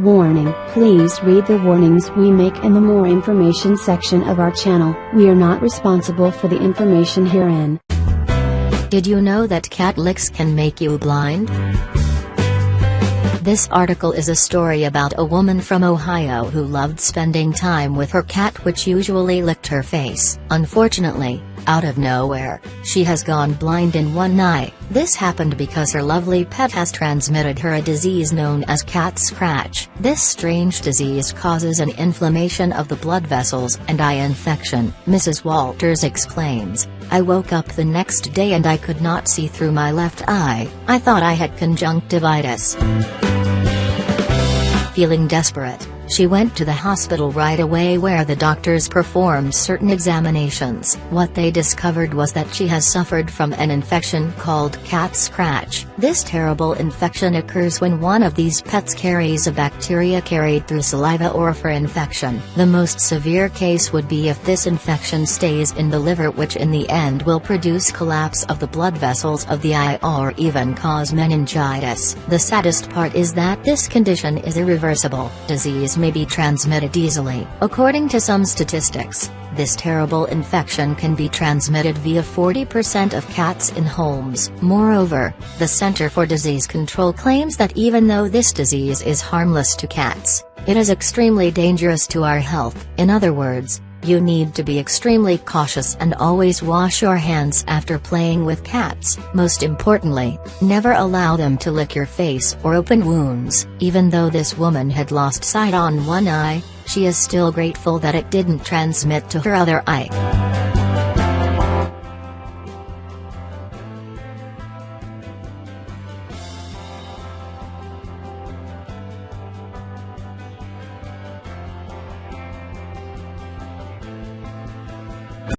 Warning: please read the warnings we make in the more information section of our channel. We are not responsible for the information herein. Did you know that cat licks can make you blind? This article is a story about a woman from Ohio who loved spending time with her cat, which usually licked her face. Unfortunately, out of nowhere, she has gone blind in one eye. This happened because her lovely pet has transmitted her a disease known as cat scratch. This strange disease causes an inflammation of the blood vessels and eye infection. Mrs. Walters explains, "I woke up the next day and I could not see through my left eye. I thought I had conjunctivitis." Feeling desperate, she went to the hospital right away, where the doctors performed certain examinations. What they discovered was that she has suffered from an infection called cat scratch. This terrible infection occurs when one of these pets carries a bacteria carried through saliva or for infection. The most severe case would be if this infection stays in the liver, which in the end will produce collapse of the blood vessels of the eye or even cause meningitis. The saddest part is that this condition is irreversible. Disease may be transmitted easily. According to some statistics, this terrible infection can be transmitted via 40% of cats in homes. Moreover, the Center for Disease Control claims that even though this disease is harmless to cats, it is extremely dangerous to our health. In other words, you need to be extremely cautious and always wash your hands after playing with cats. Most importantly, never allow them to lick your face or open wounds. Even though this woman had lost sight on one eye, she is still grateful that it didn't transmit to her other eye.